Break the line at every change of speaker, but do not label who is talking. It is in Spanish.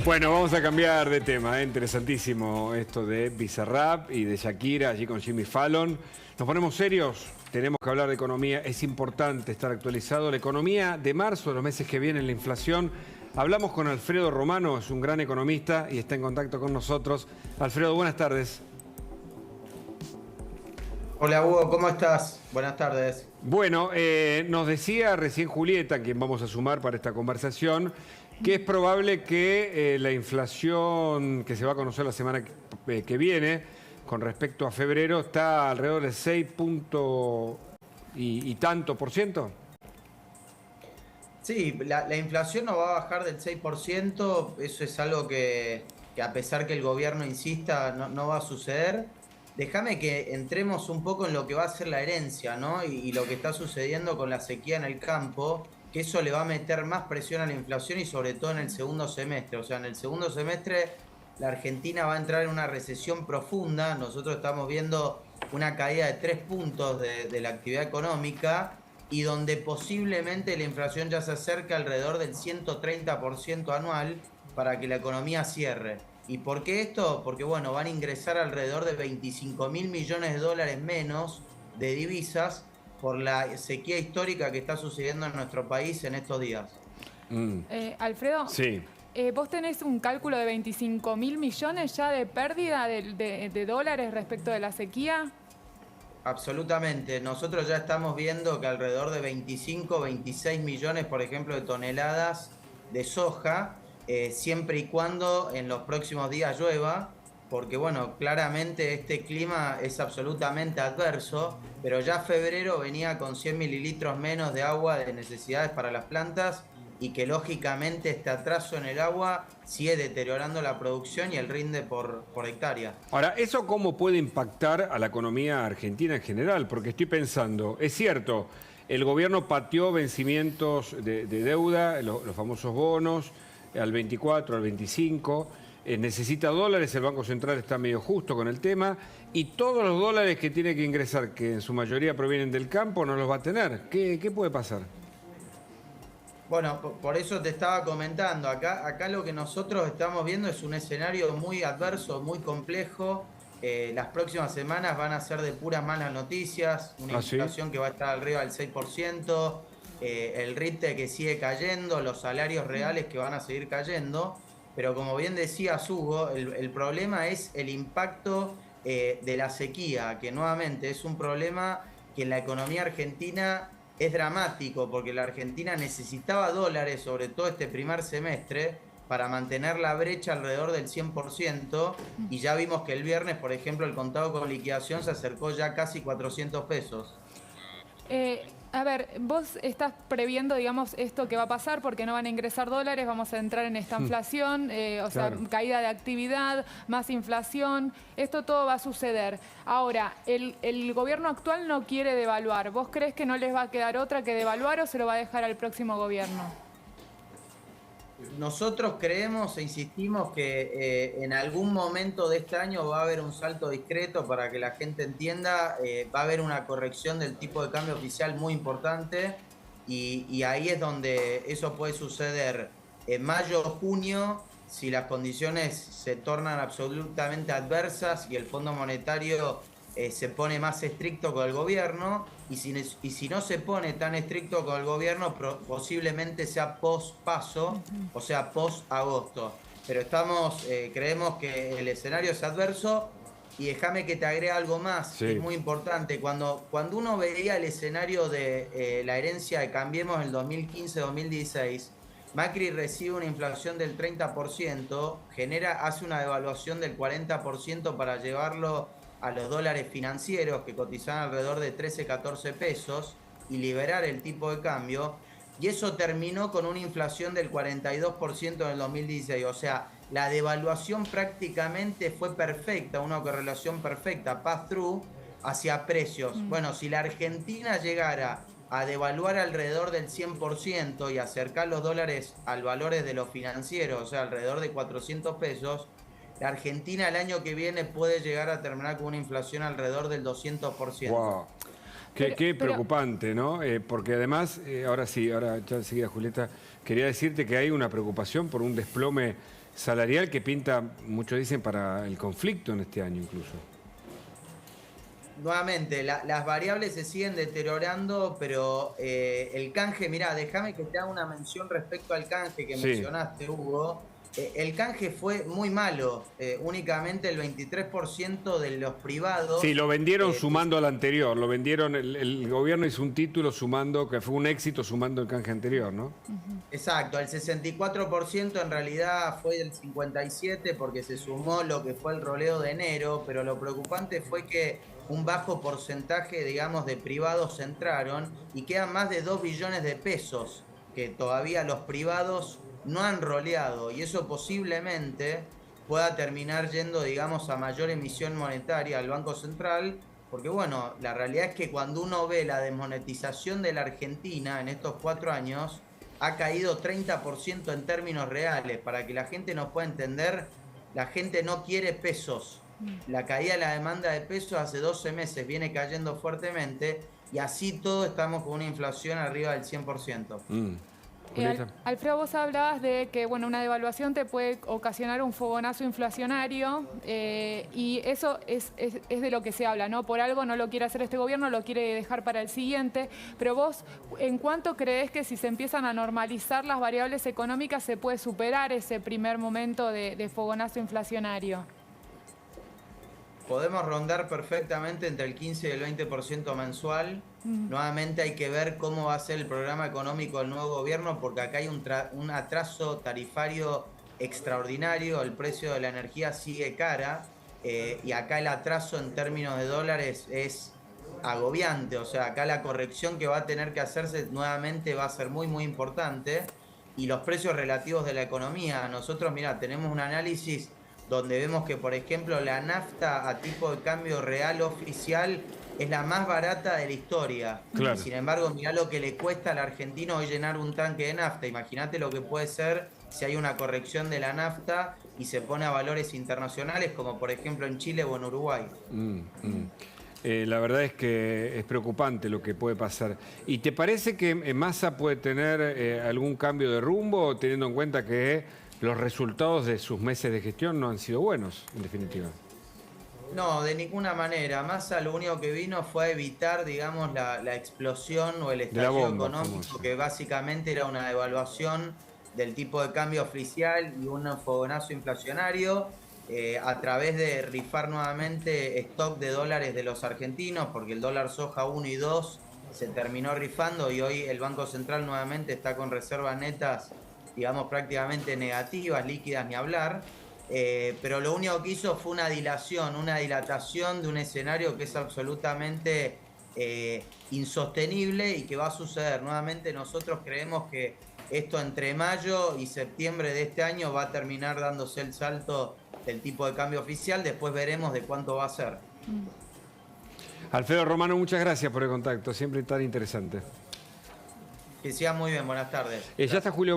Bueno, vamos a cambiar de tema, interesantísimo esto de Bizarrap y de Shakira allí con Jimmy Fallon. Nos ponemos serios, tenemos que hablar de economía, es importante estar actualizado. La economía de marzo, los meses que vienen, la inflación. Hablamos con Alfredo Romano, es un gran economista y está en contacto con nosotros. Alfredo, buenas tardes.
Hola Hugo, ¿cómo estás? Buenas tardes.
Bueno, nos decía recién Julieta, a quien vamos a sumar para esta conversación, que es probable que la inflación que se va a conocer la semana que viene, con respecto a febrero, está alrededor del 6 y tanto por ciento.
Sí, la inflación no va a bajar del 6%, eso es algo que a pesar que el gobierno insista, no va a suceder. Déjame que entremos un poco en lo que va a ser la herencia, ¿no? Y lo que está sucediendo con la sequía en el campo, que eso le va a meter más presión a la inflación y sobre todo en el segundo semestre. O sea, en el segundo semestre la Argentina va a entrar en una recesión profunda. Nosotros estamos viendo una caída de 3 puntos de la actividad económica y donde posiblemente la inflación ya se acerca alrededor del 130% anual para que la economía cierre. ¿Y por qué esto? Porque bueno, van a ingresar alrededor de 25.000 millones de dólares menos de divisas por la sequía histórica que está sucediendo en nuestro país en estos días.
Alfredo,
Sí.
¿vos tenés un cálculo de 25.000 millones ya de pérdida de dólares respecto de la sequía?
Absolutamente. Nosotros ya estamos viendo que alrededor de 25, 26 millones, por ejemplo, de toneladas de soja, siempre y cuando en los próximos días llueva, porque bueno, claramente este clima es absolutamente adverso, pero ya febrero venía con 100 mililitros menos de agua de necesidades para las plantas y que lógicamente este atraso en el agua sigue deteriorando la producción y el rinde por hectárea.
Ahora, ¿eso cómo puede impactar a la economía argentina en general? Porque estoy pensando, es cierto, el gobierno pateó vencimientos de deuda, los famosos bonos, al 24, al 25, necesita dólares, el Banco Central está medio justo con el tema, y todos los dólares que tiene que ingresar, que en su mayoría provienen del campo, no los va a tener. ¿Qué puede pasar?
Bueno, por eso te estaba comentando, acá lo que nosotros estamos viendo es un escenario muy adverso, muy complejo. Las próximas semanas van a ser de puras malas noticias, una inflación que va a estar arriba del 6%, el RITE que sigue cayendo, los salarios reales que van a seguir cayendo, pero como bien decía Hugo, el problema es el impacto de la sequía, que nuevamente es un problema que en la economía argentina es dramático porque la Argentina necesitaba dólares, sobre todo este primer semestre, para mantener la brecha alrededor del 100%, y ya vimos que el viernes, por ejemplo, el contado con liquidación se acercó ya a casi 400 pesos.
A ver, vos estás previendo, digamos, esto que va a pasar porque no van a ingresar dólares, vamos a entrar en esta inflación, o sea, caída de actividad, más inflación, esto todo va a suceder. Ahora, el gobierno actual no quiere devaluar. ¿Vos crees que no les va a quedar otra que devaluar o se lo va a dejar al próximo gobierno?
Nosotros creemos e insistimos que en algún momento de este año va a haber un salto discreto para que la gente entienda, va a haber una corrección del tipo de cambio oficial muy importante y ahí es donde eso puede suceder en mayo o junio si las condiciones se tornan absolutamente adversas y el Fondo Monetario se pone más estricto con el gobierno y si no se pone tan estricto con el gobierno posiblemente sea post-paso, o sea post-agosto. Pero creemos que el escenario es adverso y déjame que te agregue algo más, que es muy importante. Cuando uno veía el escenario de la herencia de Cambiemos en el 2015-2016, Macri recibe una inflación del 30%, hace una devaluación del 40% para llevarlo a los dólares financieros que cotizaban alrededor de 13, 14 pesos y liberar el tipo de cambio. Y eso terminó con una inflación del 42% en el 2016. O sea, la devaluación prácticamente fue perfecta, una correlación perfecta, pass-through hacia precios. Bueno, si la Argentina llegara a devaluar alrededor del 100% y acercar los dólares al valores de los financieros, o sea, alrededor de 400 pesos, la Argentina el año que viene puede llegar a terminar con una inflación alrededor del 200%.
Wow. Qué preocupante, ¿no? Porque además, ahora sí, ahora ya enseguida, Julieta, quería decirte que hay una preocupación por un desplome salarial que pinta, muchos dicen, para el conflicto en este año incluso.
Nuevamente, las variables se siguen deteriorando, pero el canje, mirá, déjame que te haga una mención respecto al canje que mencionaste, Hugo. El canje fue muy malo, únicamente el 23% de los privados...
Sí, lo vendieron sumando al anterior, lo vendieron, el gobierno hizo un título sumando, que fue un éxito sumando el canje anterior, ¿no?
Exacto, el 64% en realidad fue del 57% porque se sumó lo que fue el roleo de enero, pero lo preocupante fue que un bajo porcentaje, digamos, de privados entraron y quedan más de 2 billones de pesos que todavía los privados no han roleado, y eso posiblemente pueda terminar yendo, digamos, a mayor emisión monetaria al Banco Central, porque bueno, la realidad es que cuando uno ve la desmonetización de la Argentina en estos 4 años, ha caído 30% en términos reales. Para que la gente nos pueda entender, la gente no quiere pesos. La caída de la demanda de pesos hace 12 meses viene cayendo fuertemente, y así todo estamos con una inflación arriba del 100%.
Alfredo, vos hablabas de que bueno, una devaluación te puede ocasionar un fogonazo inflacionario y eso es de lo que se habla, ¿no? Por algo no lo quiere hacer este gobierno, lo quiere dejar para el siguiente, pero vos, ¿en cuánto creés que si se empiezan a normalizar las variables económicas se puede superar ese primer momento de fogonazo inflacionario?
Podemos rondar perfectamente entre el 15 y el 20% mensual. Nuevamente hay que ver cómo va a ser el programa económico del nuevo gobierno, porque acá hay un atraso tarifario extraordinario, el precio de la energía sigue cara, y acá el atraso en términos de dólares es agobiante. O sea, acá la corrección que va a tener que hacerse nuevamente va a ser muy, muy importante. Y los precios relativos de la economía, nosotros, mirá, tenemos un análisis donde vemos que, por ejemplo, la nafta a tipo de cambio real oficial es la más barata de la historia.
Claro.
Sin embargo, mirá lo que le cuesta al argentino hoy llenar un tanque de nafta. Imagínate lo que puede ser si hay una corrección de la nafta y se pone a valores internacionales, como por ejemplo en Chile o en Uruguay.
La verdad es que es preocupante lo que puede pasar. ¿Y te parece que Massa puede tener algún cambio de rumbo, teniendo en cuenta que los resultados de sus meses de gestión no han sido buenos, en definitiva?
No, de ninguna manera. Massa lo único que vino fue a evitar, digamos, la explosión o el estallido económico, famosa, que básicamente era una devaluación del tipo de cambio oficial y un fogonazo inflacionario a través de rifar nuevamente stock de dólares de los argentinos, porque el dólar soja 1 y 2 se terminó rifando y hoy el Banco Central nuevamente está con reservas netas, digamos, prácticamente negativas, líquidas ni hablar, pero lo único que hizo fue una dilatación de un escenario que es absolutamente insostenible y que va a suceder. Nuevamente nosotros creemos que esto entre mayo y septiembre de este año va a terminar dándose el salto del tipo de cambio oficial, después veremos de cuánto va a ser.
Alfredo Romano, muchas gracias por el contacto, siempre tan interesante.
Que siga muy bien, buenas tardes.
Ya está Julio